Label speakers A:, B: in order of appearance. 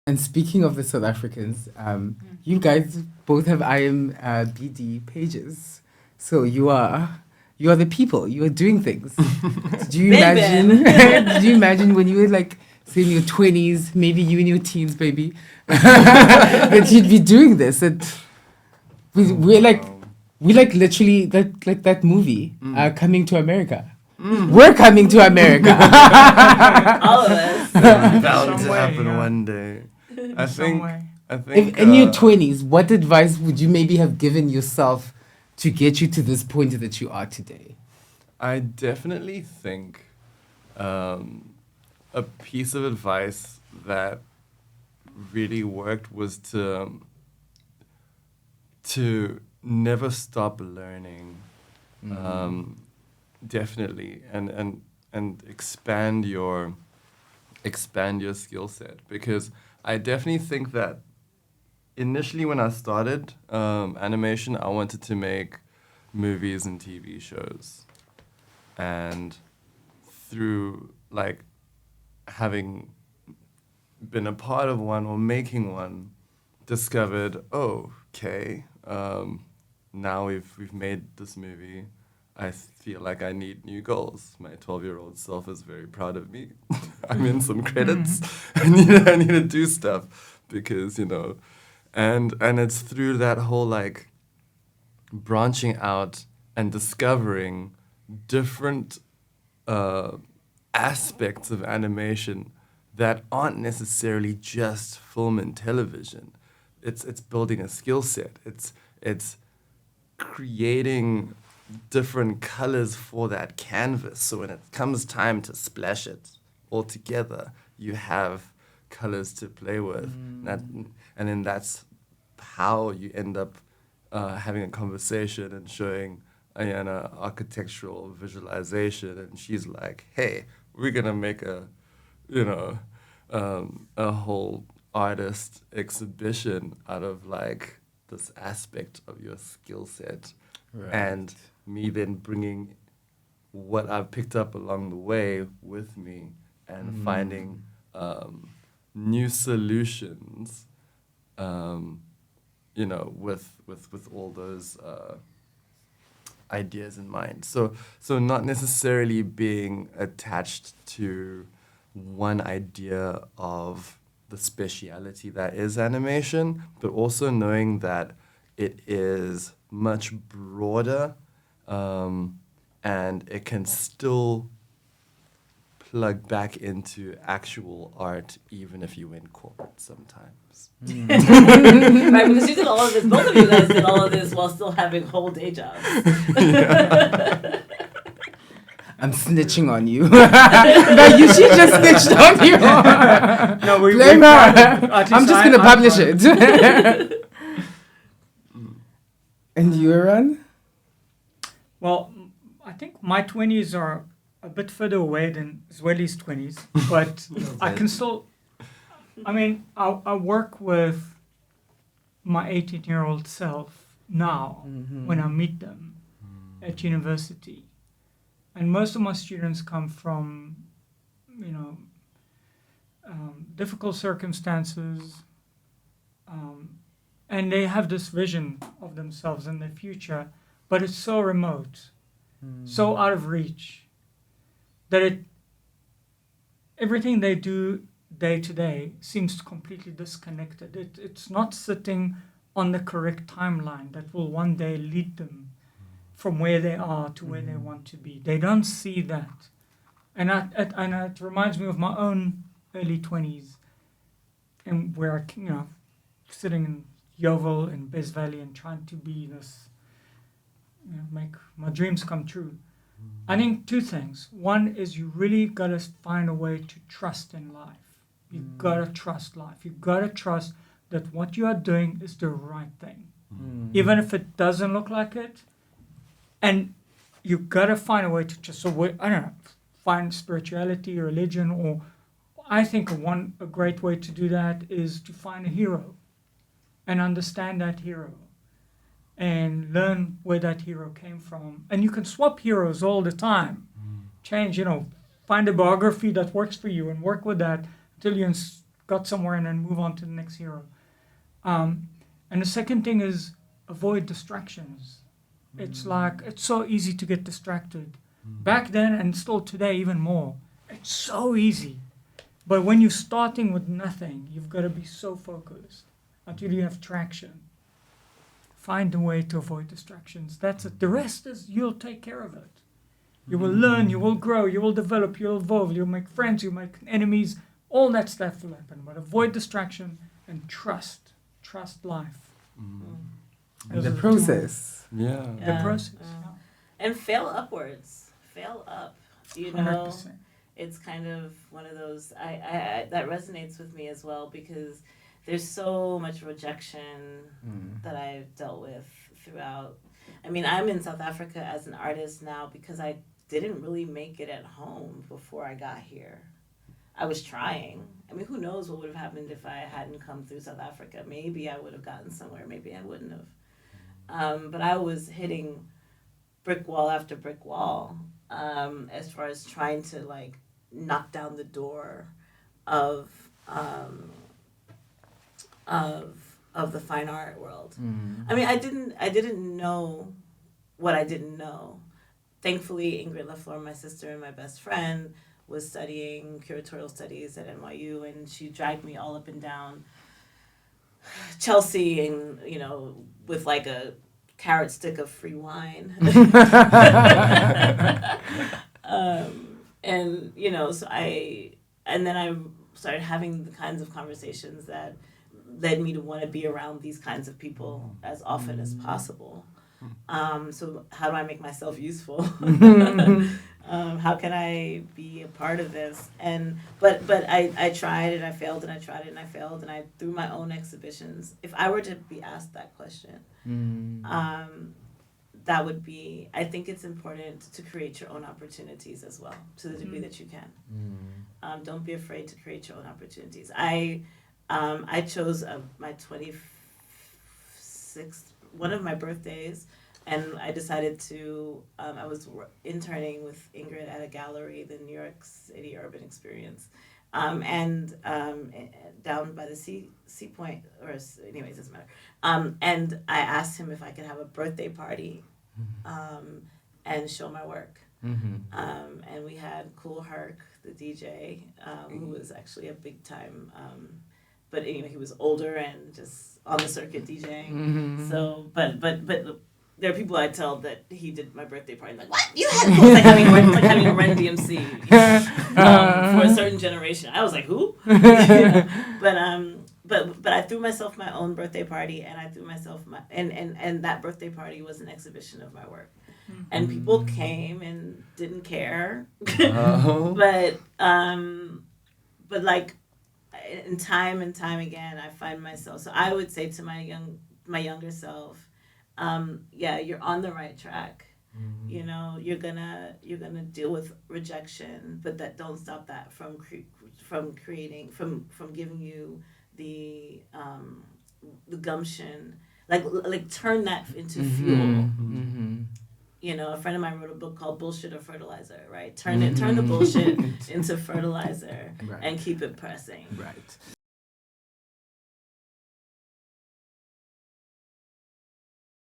A: And speaking of the South Africans, you guys both have IMBD pages, so you are the people. You are doing things. Did you imagine? Did you imagine when you were like, say in your 20s, maybe you in your teens, baby, that you'd be doing this? That we're like literally that movie, Coming to America. We're coming to America.
B: All of us.
C: Bound to happen
D: yeah.
C: one day. I
D: Some
C: think.
D: way.
C: I think.
A: In your 20s, what advice would you maybe have given yourself to get you to this point that you are today?
C: I definitely think a piece of advice that really worked was to never stop learning. Definitely, and expand your skill set, because I definitely think that initially when I started animation, I wanted to make movies and TV shows, and through like having been a part of one or making one, discovered, oh, okay, now we've made this movie. I feel like I need new goals. My 12-year-old self is very proud of me. I'm in some credits. I need to do stuff because, and it's through that whole like branching out and discovering different aspects of animation that aren't necessarily just film and television. It's building a skill set. It's creating different colors for that canvas. So when it comes time to splash it all together, you have colors to play with. And then that's how you end up having a conversation and showing Ayana architectural visualization. And she's like, hey, we're going to make a whole artist exhibition out of like this aspect of your skill set.
A: Right.
C: And me then bringing what I've picked up along the way with me and finding new solutions, with all those ideas in mind. So not necessarily being attached to one idea of the speciality that is animation, but also knowing that it is much broader, and it can still plug back into actual art even if you went corporate sometimes.
B: Right, because you did all of this, both of you guys did all of this while still having whole day jobs.
A: I'm snitching on you. No, she just snitched on you.
D: No,
A: Blame her. I'm just going to publish it. And you, Aaron?
D: Well, I think my 20s are a bit further away than Zweli's 20s, but I can still, I work with my 18-year-old self now when I meet them at university. And most of my students come from, difficult circumstances, and they have this vision of themselves and their future, but it's so remote, so out of reach, that everything they do day to day seems completely disconnected. It's not sitting on the correct timeline that will one day lead them from where they are to where they want to be. They don't see that. And it reminds me of my own early 20s, and where I, sitting in Yeovil in Bez Valley and trying to be this, make my dreams come true. I think two things. One is you really got to find a way to trust in life. You got to trust life. You got to trust that what you are doing is the right thing. Even if it doesn't look like it. And you got to find a way to just, find spirituality, religion, or I think a great way to do that is to find a hero and understand that hero and learn where that hero came from. And you can swap heroes all the time. Change, find a biography that works for you and work with that until you got somewhere and then move on to the next hero. And the second thing is avoid distractions. It's like, it's so easy to get distracted. Back then and still today even more. It's so easy. But when you're starting with nothing, you've got to be so focused until you have traction. Find a way to avoid distractions. That's it. The rest is, you'll take care of it. You will learn, you will grow, you will develop, you'll evolve, you'll make friends, you'll make enemies. All that stuff will happen. But avoid distraction and trust. Trust life.
A: And the process.
C: Yeah.
D: The process.
B: And fail upwards. Fail up. You know,
D: 100%.
B: it's kind of one of those. I that resonates with me as well, because there's so much rejection that I've dealt with throughout. I mean, I'm in South Africa as an artist now because I didn't really make it at home before I got here. I was trying. I mean, who knows what would have happened if I hadn't come through South Africa. Maybe I would have gotten somewhere. Maybe I wouldn't have. But I was hitting brick wall after brick wall as far as trying to, like, knock down the door of the fine art world. I mean, I didn't know what I didn't know. Thankfully, Ingrid Lafleur, my sister and my best friend, was studying curatorial studies at NYU, and she dragged me all up and down Chelsea, and, you know, with like a carrot stick of free wine. And, you know, and then I started having the kinds of conversations that led me to want to be around these kinds of people as often as possible. So how do I make myself useful? How can I be a part of this? But I tried and I failed and I tried and I failed, and I threw my own exhibitions. If I were to be asked that question, that would be, I think it's important to create your own opportunities as well, to the degree that you can. Don't be afraid to create your own opportunities. I chose my 26th, one of my birthdays, and I decided to, I was interning with Ingrid at a gallery, the New York City Urban Experience, and down by the sea point, or anyways, doesn't matter. And I asked him if I could have a birthday party and show my work. And we had Cool Herc, the DJ, who was actually a big time, but anyway, he was older and just on the circuit DJing. So, but there are people I tell that he did my birthday party, like, what? You had cool? It's like having a Run DMC for a certain generation. I was like, who? But I threw myself my own birthday party, and I threw myself and that birthday party was an exhibition of my work. And people came and didn't care. But like, and time again, I find myself. So I would say to my younger self, yeah, you're on the right track. You know, you're gonna deal with rejection, but that don't stop that from giving you the gumption, like turn that into fuel. You know, a friend of mine wrote a book called Bullshit or Fertilizer, right? Turn the bullshit into fertilizer, and keep it pressing.
A: Right.